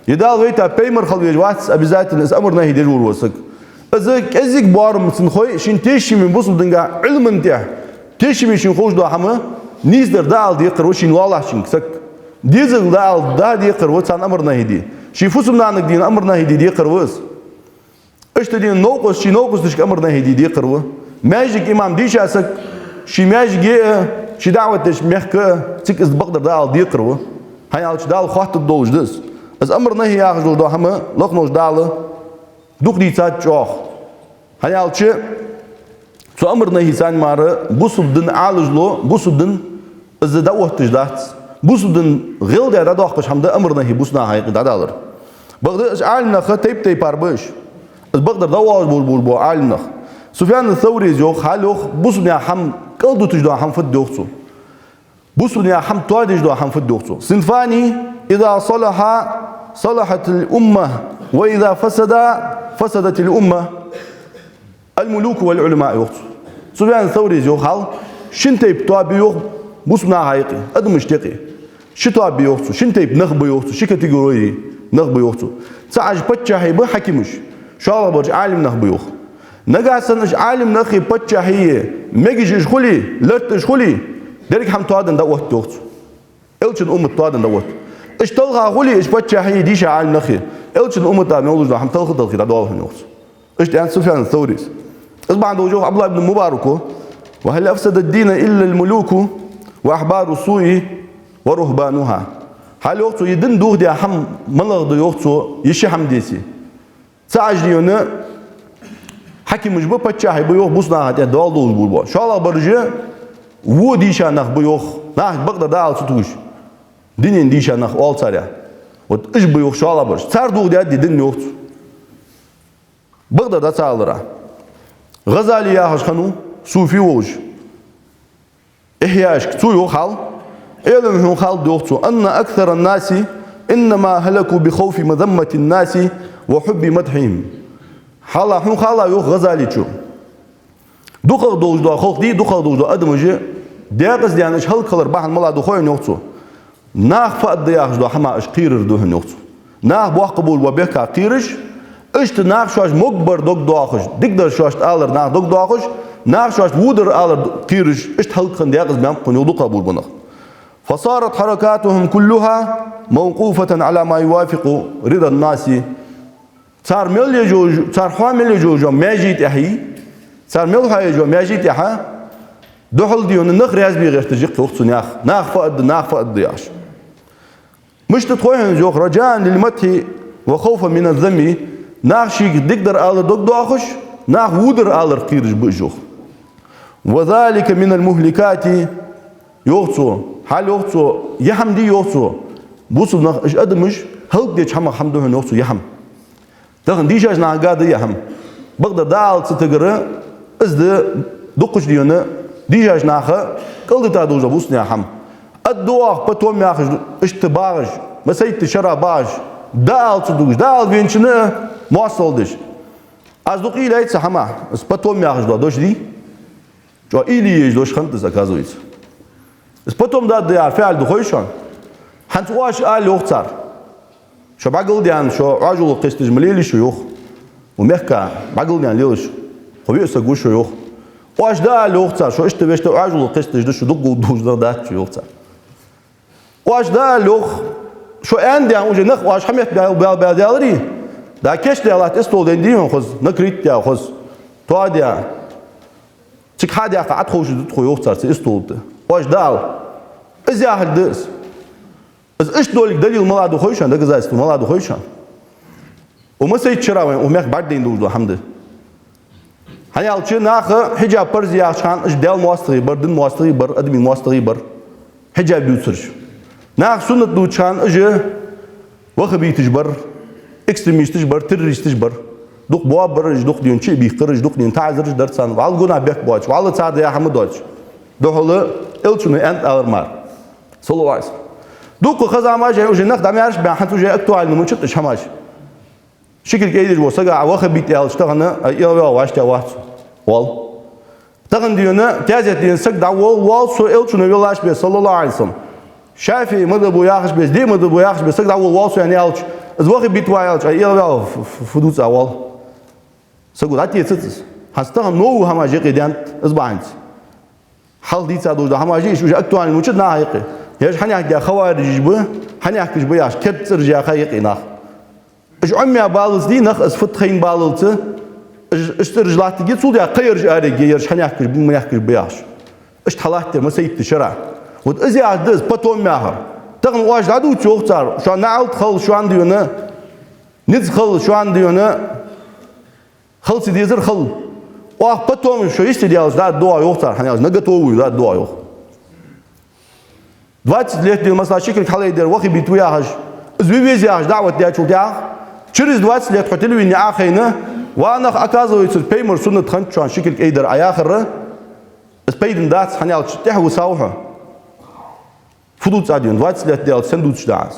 يدال ويتا بيمر خلويج واتس أبزاتنا أمر نهي دجور واسك أزيك بارم سنخوي شين تيشي من بوسو بدنا علم تاع تيشي من شين خوش دوا حما نيزدر دال ديقر وشين والله شين كسك ديزل دال دا ديقر واتسان أمر نهي دي شي فوسو منعنك دين أمر نهي دي ديقر واس اشتدين نوقس شي نوقس تشك أمر نهي دي ديقر وا ماجيك إمام ديشاسك شي ماجيك شي دعوة تش ميحك تك إز بقدر دال ديقر وا هاي على دال خاطر الدوج دس از أمر نهي ياخذ دو حما لقنوش دال دوك دي تات جوخ هاي على شيء سو أمر نهي سان مارا بوسودن عالجلو بوسودن از دعوة تجدات بوسودن غير ده داخش حمد أمر نهي بوسنا هاي قد عدالر بقدر إيش عالنا خ تيب باربش از بقدر دواج بول عالنا سفيان الثوري زوخ حالوخ بوسنا حم قلدو تجدو حم فد دوخسو بوسنا حم توادج دو حم فد دوخسو صنفاني إذا صلحت الأمة وإذا فسدت الأمة الملوك والعلماء يوخسو سفيان الثوري زوخ حال شنتيب توابي يوخ بوسنا هايقي أدم مشتقي شتوا بيوخسو شنتيب نخبو يوخسو شكتيجوري نخبو يوخسو ساعج بتشاهي بحكيمش شو الله برج عالم نخبو يوخ نجاسن إيش عالم نخي بتشاهي ميجيش إشخلي لرت إشخلي درك هم توادن دوت يوخسو إلشن توادن دوت إيش تلقى خلي إيش بتشاهي ديش عالم نخي إلشن تام يولج هم تلقى دوت يوخسو إيش يعني سفيان الثوري إسمع عنده وجوه عبد الله بن مبارك وهل أفسد الدين إلا الملوك وأحبار السوء ورهبانها Hal yoktu yedin doğ diye ham malağdı yoktu yeşi ham desi. Sadece yönü hakimmiş bu paçahi bu yok bu sınav diye doğal doğal bu. Şu ala barıcı bu dişanak bu yok. Nah bakda da altı tuş. Dinin dişanak olsa ya. O iş bu yok şu ala barıcı. Sar doğ diye dedin yoktu. Bakda da sağlara. Gazali ya haşkanu sufi oluş. İhya aşk tu yok hal. Elim hal yoktu. Anna akthara nasi innama halaku bi khawfi madammatin nasi ve hubbi madhihim. Hala yok Gazali çu. Dukar doğuşda halk değil, dukar doğuşda adımıcı değersiz yani halkalar bahn maladu koyun yoktu. Nah fadda yaxda hama iş qirir duhun yoktu. Nah bu qabul ve beka qiriş işte nah şaş mukbar dog doğuş. Digdar şaş alır nah dog doğuş. Nah şaş vudur alır qiriş işte halkın değersiz ben qonu qabul bana. فصارت حركاتهم كلها موقوفة على ما يوافق رضا الناس. صار ملي جوج صار حامل جوج ماجيت احي صار مل هاي جو ماجيت احا دخل ديون نخ رياز بي غير تجيق وقت ناخ فقد ياش مش تتخوين جوخ رجاء للمدح وخوفا من الذم ناخ شيك دقدر آل دق داخش ناخ ودر آل قيرج بجوخ وذلك من المهلكات يوخسو حال يوخسو يحم دي يوخسو بوسو ناخ اش ادمش هلق ديش حما حمدوه يوخسو يحم Dağın diyeceğiz nagadı yaham. Bagda dağıl sıtıgırı izdi dokuş diyonu diyeceğiz nahı kıldı tadı uza bus yaham. Adduaq patom yahış işte bağış mesayt şara bağış dağıl sıtıgış dağıl vinçini muasıl diş. Az duqi ile etse hama patom yahış doş di. Jo iliyiz doş xantız akazoyuz. Patom da diyar feal duhoyşan. Hant uaş al yoxtar. شو بعقل ديان شو عجول قستج مليلي شو يوخ ومحكا بعقل ديان ليش هو يسقو شو يوخ واش دا لوخ صار شو اشت بيشت عجول قستج شو دق دوج دا شو يوخ صار واش دا لوخ شو عندي وجه نخ واش حميت بالدالري دا كيش دالات استول دين خذ نكريت يا خذ تواديا تك حاديا قعد خوش تخو يوخ صار استول واش دال ازياهل دس از اش دولك دليل ملادو خويشان دغزاست ملادو خويشان ومسي تشراوين ومخ بعدين دوزو حمد هاني الچ ناخ حجاب برزيا شان اش دل موستري بردن موستري بر ادمي موستري بر حجاب يوسرش ناخ سنت دو شان اجه وخبي تجبر اكستريميست تجبر تيروريست تجبر دوق بوا برج دوق ديون شي بيخرج دوق دين تعذرج درسان والغونا بك بوچ والله صاد يا حمد دوچ دوله الچنو انت اورمار صلى الله عليه وسلم دوكو خزاماج وجه نخ دميارش بان حتى وجه اكتوال نموشت شماش شكل كيدج وسقع وخبيت يا اشتغلنا يا واش تا واش وال تغن ديونا تازت دين سق دا وال سو الچنو ولاش بي صلى الله عليه وسلم شافي مدبو ياخش بس دي مدبو ياخش بس سق دا وال سو يعني الچ از وخبيت وايلچ يا فدوس اول سقو داتي تتس هستغن نو هماج قيدان از باينت حال دي تادو دا هماج وجه اكتوال نموشت ناهيقي ياش حنياك يا خوارج بو حنياك بو ياش كتر جا خيقينا اش عمي بالز دي نخ اس فتخين باللت اش رجلات دي صود يا قيرج اريج ياش حنياك بو مياك بو ياش اش طلعت مسيت شرع ود ازي عدز باتوم ماهر تغن واش دادو تشوختار شو نعلت خل شو عنديونه نز خل شو عنديونه خلص ديزر خل واه باتوم شو يستديالز دا دوا يوختار حنياك نغتوو دا دوا يوخ 20 лет مثلا شكل حليدر وخي بيتوياهش زويزياهش دعوة دياتشولتياه через 20 лет хотели вини ахайна وانах оказывается пеймер сунна тханчан شكل ايدر اياخر спейден дац ханял тяху сауха фудуц один 20 лет делал сендуч дац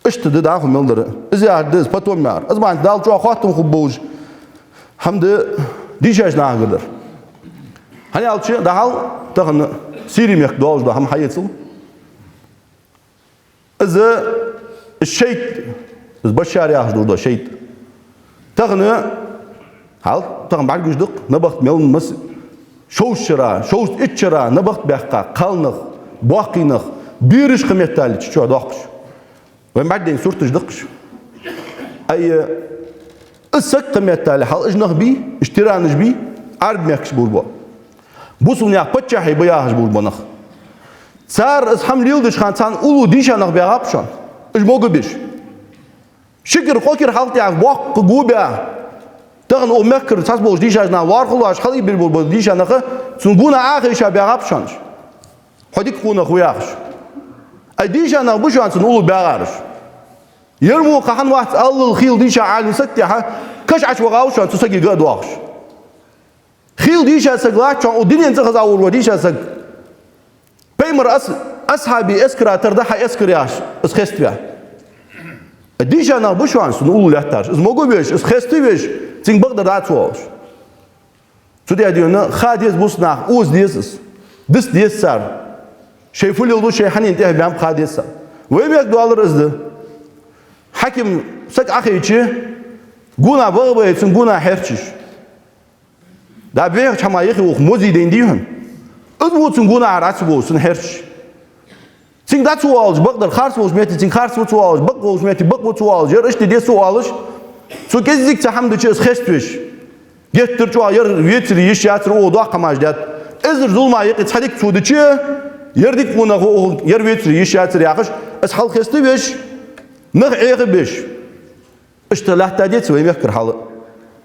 اشت دا خو ملدر ازيا دز потом мар азман дал чо хатун хубуж хамды дишаш нагыдыр ханял чи дал тагын سيري ميك دوج ده هم حيتصل إذا الشيء إذا بشار ياخذ ده شيء تغنى هل تغنى بعد جدق نبخت ميل مس شو شرا شو إتشرا نبخت بحقا قالنخ باقينخ بيرش خميت تالي شو داقش وين بعدين صورت جدقش أي السك خميت تالي حال إجنخ بي اشترانش بي عرب ميكش بوربا بوسون يا بتشحي بياهش بول بنخ صار اسحم ليلدش خان تان أولو ديشا نخ بيعابشان إيش موجو بيش شكر قوكر حالتي عق وق جوبيا تغن أو مكر تاسبوش ديشا جنا وارخلاش خلي بالبول ديشا نخ سنقونا آخر شاب بيعابشانش حديك خونا خوياش أديشا نخ بوشان سن أولو بيعارش يرمو قحن واحد الله الخيل ديشا عالم ستيها كش عش وغاوشان تسقي قد واش خيل ديشا سقلات شان ودنيا تخز أول وديشا سق بيمر أصحابي أسكرا تردح أسكرياش أسخست بيا ديشا نخ بوشان سن أولو لحتاش اسموجو بيش أسخست بيش تين بقدر دات واش تودي أديونا خاديس بوسنا أوز ديسس دس ديس سار شيء فل يلدو شيء حنين تيه بيام خاديس سار ويبيك دوالر أزده حكم سك أخيتشي قونا بغبي تن قونا حرتش دا بيك شما يخي وخ موزي دين ديهن أدبو تن قونا عراتبو تن حرتش تن دا توالج بقدر خارس وش ميتي تن خارس وتوالج بق وش ميتي بق وتوالج ير اشتي دي توالج سو كزيك تحمد تشيس خشتوش يتر جوا ير يتر يشياتر او دوا قماش دات ازر ظلما يقي تحديك تودتشي يرديك قونا ير يتر يشياتر ياقش اسحل خستوش نغ عيق بيش اشتلحت ديت سوي مكر حال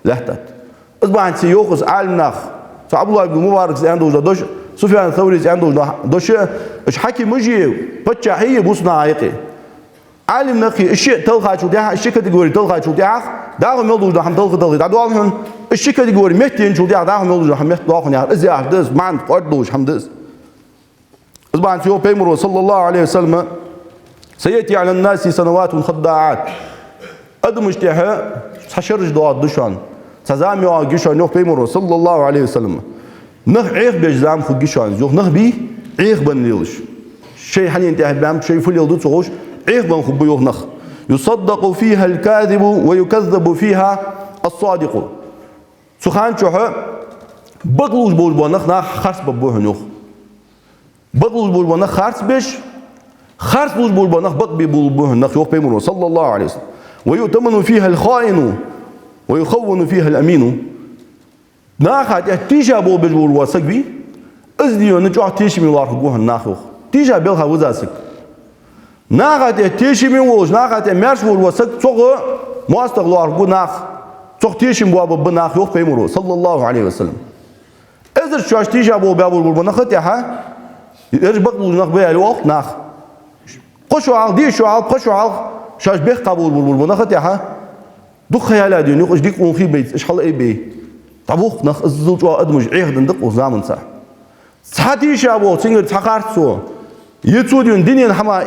لحتت اصبح انت يوقس عالم ناخ عبد الله بن مبارك عنده دوش سفيان الثوري عنده دوش اش حكي مجي بتشاهي بوسنا عيقي عالم نخي الشيء تلقى شو ده الشيء كاتيجوري تلقى شو ده داهم يلدو ده هم تلقى ده داهم الشيء كاتيجوري متين شو ده داهم يلدو هم مت داهم يعني ازاي احدث ما عند قدوش حمدس اصبح انت يوم بيمر صلى الله عليه وسلم سيأتي على الناس سنوات خداعات أدم اشتها حشرج دوات دشان تزامي وعجشان يوم بيمر صلى الله عليه وسلم نخ عيخ بيجزام خد جشان يوم نخ بي عيخ بن ليلش شيء حنين انتهى بام شيء فل يلدو تغوش عيخ بن خب يوم نخ يصدق فيها الكاذب ويكذب فيها الصادق سخان شوها بغلوش بول بنخ نخ خرس ببوه نخ بغلوش بول بنخ خرس بيش خرس بول بول بنخ بق بول بوه نخ يوم بيمر صلى الله عليه وسلم ويؤتمن فيها الخائن ويخون فيها الأمين ناخد تيجا بول بجول واسق بي ازديو نجوع تيشي من وارخ جوه الناخوخ تيجا بيلها وزاسك ناخد تيشي من وج ناخد مرش بول واسق صغ مواستغ وارخ جو ناخ صغ تيشي من واب بناخ يوم بيمر صلى الله عليه وسلم ازر شاش تيجا بول بول بنخ تيها يرجع بول نخ بيا الوقت ناخ قشوا على دي شو على قشوا على شاش بيخ قبول بول بنخ تيها دو خيالات دي نخش ديك ونخي بيت ايش حل اي بي طبوخ نخ الزوج ادمج عيخ دندق وزامن صح ساتي شابو تنجر تقارتو يتوديون دينين حما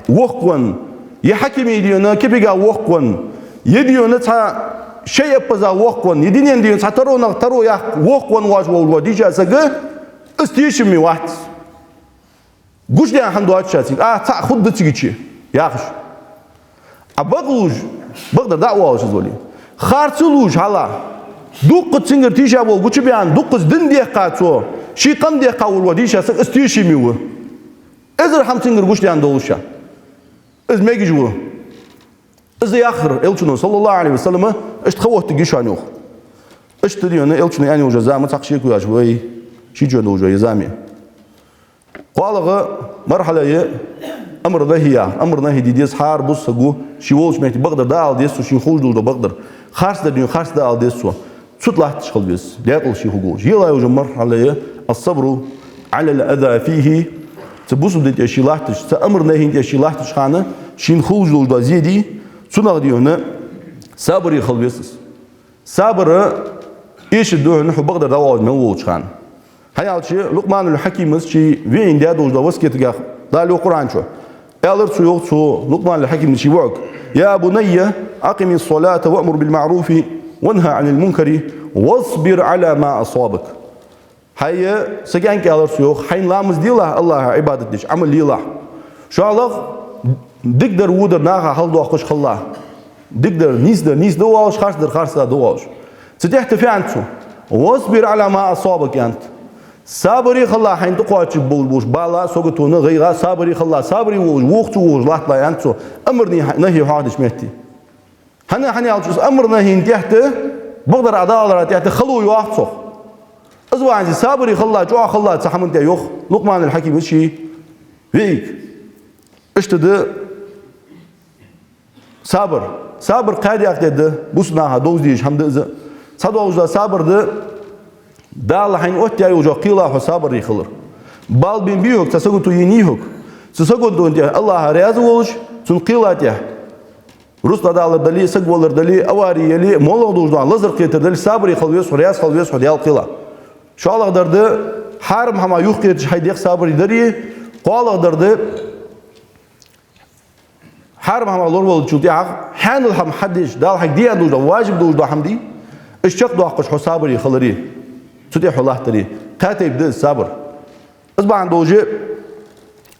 وقون يحكمي ديون كيبيغا وقون يديون تا شيء بزا وقون يدينين ديون ترو نخ ترو يا وقون واجو وديجا سغ استيشمي واحد قوش دي الحمد لله تشاتي تا خد دتيجي يا اخش ابغلوج بقدر دعوه شزولي خارتلوج هلا دوق تنجر تيشابو قوش بيان دوق دن دي قاتو شي قم دي قاول وديشا سك استيشمي و ازر حم تنجر قوش دي اندولشا از ميجي جو از ياخر الچنو صلى الله عليه وسلم اشتخوه تجيشانو اشتديون الچنو يعني وجزا ما تقشيكو يا شوي شي جندو جو يزامي قالغ مرحله امر نهي دي ديس حار بصقو شي وولش ميت بقدر دال ديسو شي خوج دول بقدر خارس دنيو خارس دال ديسو تطلع تشخل بيس داقل شي خوج يلا يوجد مرحله الصبر على الاذى فيه تبوس بدي شي لاحتش تامر نهي دي شي لاحتش خانه شي خوج دول زيدي صنع ديونه صبر يخل بيس صبر ايش دو نحو بقدر داوج نووج خان هيا شي لقمان الحكيم شي وين دادوج دا وسكيت غا دالو قران شو يالر سو يوق سو لقمان الحكيم شي وق يا بني اقم الصلاه وامر بالمعروف وانهى عن المنكر واصبر على ما اصابك هيا سجانك يالر سو يوق حين لامز ديلا الله عبادتش عمل ليلا شو الله دقدر ودر ناغا حل دو خوش خلا دقدر نيس دواش خارس دواش تتحت في عنتو واصبر على ما اصابك انت صبري خلا حين تقواتش بول بالا سوقتونا غيرها صبري خلا صبري وقتو وجلات لا انتو امرني نهي حادش مهتي هنا على امر نهي تحت بقدر عداله تحت خلو يوحصو ازوا عندي صبري خلا جوع خلا تحمنت يوخ لقمان الحكيم شي ويك اشتد صبر قاعد يقتد بوسنا دوز ديش حمد إذا صدق صبر ده دال حين أوتي أيوجا قيلا صبر يخلر بال بين بيوك تسقط ينيهك تسقط دون الله رياض ولش تنقيلا تيه رسل دال دلي سقولر دلي أواري يلي مولا دوز دان لزر قيت دلي صبر يخلويس رياض خلويس حديال قيلا شو الله درده حرم هما يخير حيديق صبر يدري قال درده حرم هما لور ول جوديع حان الهم حدش دال حق دي دوز واجب دوز دا حمدي الشق دو قش صبر يخلري تدي الله تري كاتب ده الصبر أصبح عندوجه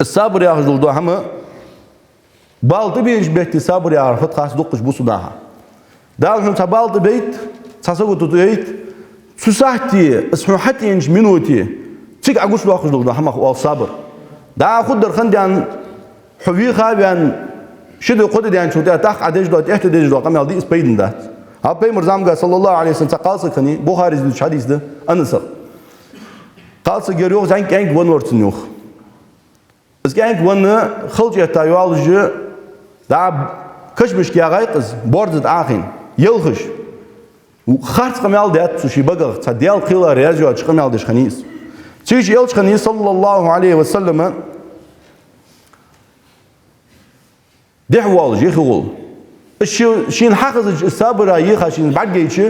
الصبر يا رجل ده هم بالت بينش بيت الصبر يا عرفت خاص دقش بوسناها دال هم تبالت بيت تسوق تدويت سوساتي اسمه حتى إنش منوتي تيك أقولش له رجل ده هم هو الصبر دا خد درخن ديان حبي خابيان شدوا قدر ديان شو ده تاخ عديش ده تحت ديش ده قام يالدي إسبيدن ده هابي مرزام صلى الله عليه وسلم قال سكني بخاري زوج حديث ده أنسر قال سجيروه زين كأنك ون ورتنيوخ بس كأنك ون خلج يتايوالج دا كش مش كياغيقز بورد آخين يلخش وخارج قميال ده تشي بقى تديال قيلا رياجو تشقميال دش خنيس تيجي يلش خنيس صلى الله عليه وسلم ده والج يخول شين حافظ الصبر يخشين بعد جيش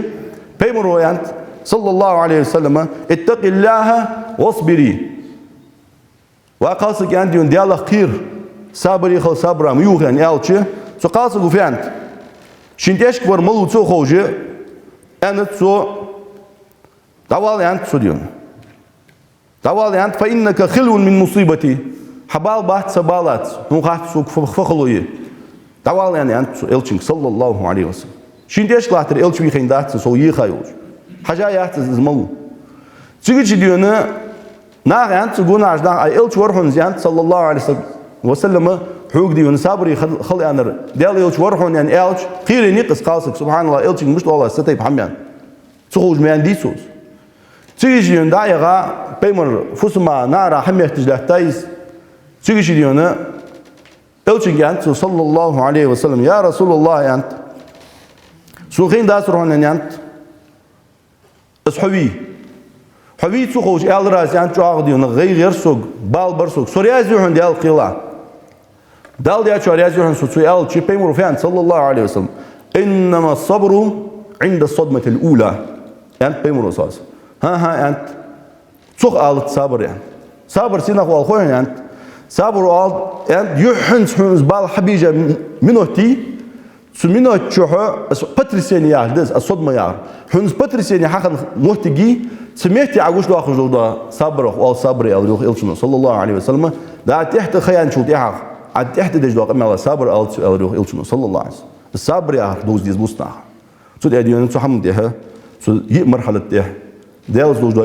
بيمرو أنت صلى الله عليه وسلم اتق الله واصبري وقاسك أنت ينديال خير صبر يخل صبر ميوخ يعني ألشي سو قاسك في أنت شين تشك ور ملو تسو خوجة أنت سو دوال أنت سوديون دوال أنت فإنك خلو من مصيبتي حبال بحث سبالات نوخات سوق فخلوية دوال يعني أنت إلشين صلى الله عليه وسلم شين تشك لاتر إلش بيخين دات سو يخايوج حاجة يحتاج زملو تيجي ديونا ناقي أنت تقول عشان أي إلش ورحون زي أنت صلى الله عليه وسلم حوق ديونا صبري خلي أنا ديال إلش ورحون يعني إلش خير نقص قاسك سبحان الله إلش مش والله ستي بحميان تخرج من ديسوس تيجي ديونا دايغا بيمر فسما نارا حمي احتجاه تايس تيجي ديونا إلش أنت صلى الله عليه وسلم يا رسول الله أنت سوخين داس روحون أنت حبي تخوش آل راس يعني شو عقديون غير سوق بال برسوق سوريازيون ديال قيلا دال ديال سوريازيون سوتسو آل شيء بيمر فيان صلى الله عليه وسلم إنما الصبر عند الصدمة الأولى يعني بيمر أساس ها أنت سوق آل صبر يعني صبر سينك والخوين يعني صبر آل يعني يحنس بال حبيجة منه تي سمينا تشوحه باتريسيني يعدز الصدمة يعر حنس باتريسيني حقا مهتجي سمعتي عجوش لو أخرج ده صبر أو صبر أو روح إلشنا صلى الله عليه وسلم ده تحت خيان شو تيحق عد تحت دجوا قم على صبر أو روح إلشنا صلى الله عليه وسلم الصبر يعر دوز ديز بوسنا سود أديان سو حمد ده سو مرحلة ده ده دوز ده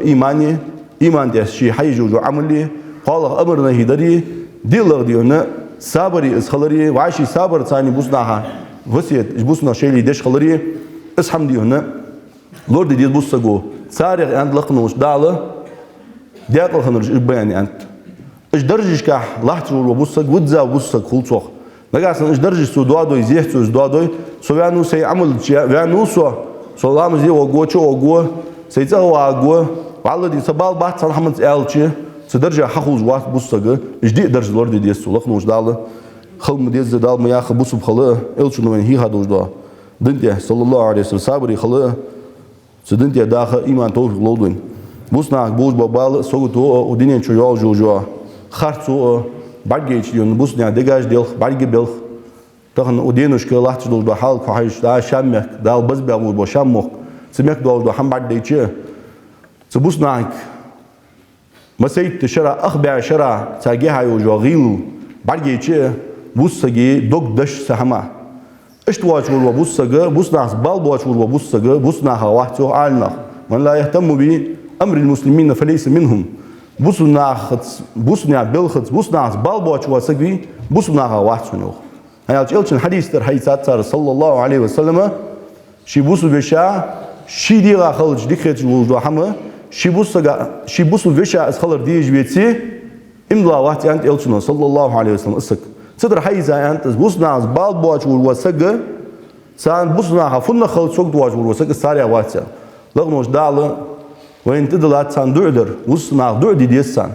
إيمان ده شيء حي جو عملي قال أمرنا هدري ديلر ديونا صبري إسخلري وعشي صبر ثاني بوسنا وسيت بوسنا شيء اللي دش خلري اسحم ديونا لورد ديز بوسجو سارق عند لقنوش داله دياقل خنرج إباني أنت إيش درجش كح لحظة وبوسك ودزا وبوسك خلصوخ لقاسن إيش درجش سو دوادوي زيح سو دوادوي سو يانو سي عمل شيء يانو سو لام زي وجوه وجوه سيتها وجوه والله دي سبال بعد صار حمد ألشي سدرجة حخوز واحد بوسك إيش دي درج لورد ديز سو لقنوش داله خل مديز دال ما ياخذ بوسب خلاه إلش إنه هي هادوش ده دنتي صلى الله عليه وسلم صابري خلاه سدنتي داخل إيمان توفيق لودين بوسنا بوج ببال سوتو ودينين شو جو خرطو بعديش يون بوسنا دجاج ديل بعدي بيل تهن ودينوش كلاحت دول بحال كهايش دا شامك دال بس بيعمل بشامك سمعك دول ده هم بعديش سبوسناك مسيت شرا أخبار شرا تاجيها يوجو غيلو بعديش بوسجي دوك دش سهما اشتواش وروا بوسنا بال بواش وروا بوسنا هواحتو عالنا من لا يهتم بأمر المسلمين فليس منهم بوسنا بلخت بوسنا بال بواش واسجي بوسنا هواحتو هيا تقولش حديث تر حيثات صلى الله عليه وسلم شي بوسو بشا شي ديغا خلج ديكريت وجو حما شي بوسو بشا اسخلر ديج بيتي إملا وقت أنت إلشنا صلى الله عليه وسلم إسك صدر حيزة أنت بوسنا بالد بواج والوسق سان بوسنا حفنا خلط سوق دواج والوسق ساريا وقت لغنوش دالة وين تدلات سان دعدر وسنا دعدي ديسان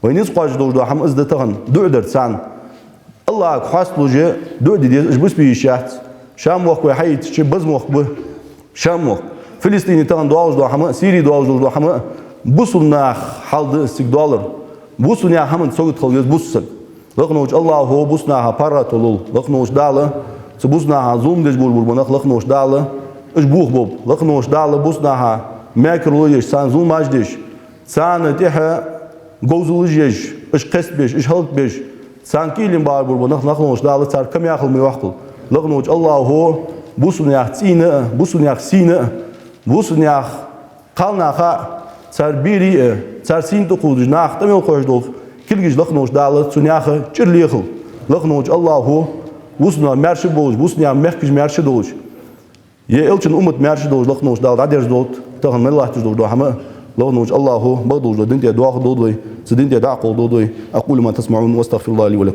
وين يسقاش دوج دو حم إزدة تغن دعدر سان الله خاص لوجه دعدي ديس إيش بس بيشات شام وقت وحيد شيء بزم وقت به شام وقت فلسطيني تغن دواج دو حم سيري دواج دو حم بوسنا حالد $6 بوسنا حم سوق خليز بوسن لغنوش الله هو بوسنا بارا تلول لغنوش دالة سبوسنا زوم دج بول بول لغنوش دالة إيش بوخ بوب لغنوش دالة بوسنا ماكروليش سان زوم ماجدش سان تيها جوزوليش إيش قسبش إيش هلك بش سان كيلين بار بول لغنوش دالة صار كم يأكل ميوحكل لغنوش الله هو بوسنا تينا بوسنا سينا بوسنا قالنا خا صار بيري صار سين تقول جناح تميل قوش دول كلجش لغنوش دالة سنياخ تشرليخل لغنوش الله هو بوسنا مرش بوش بوسنا مخكش مرش دوش يلشن أمة مرش دوش لغنوش دالة عدير دوت تغن الله تجدور دو حما لغنوش الله هو بغدوش دو دنتي دعاء دودوي سدنتي دعاء دودوي أقول ما تسمعون واستغفر الله لي ولكم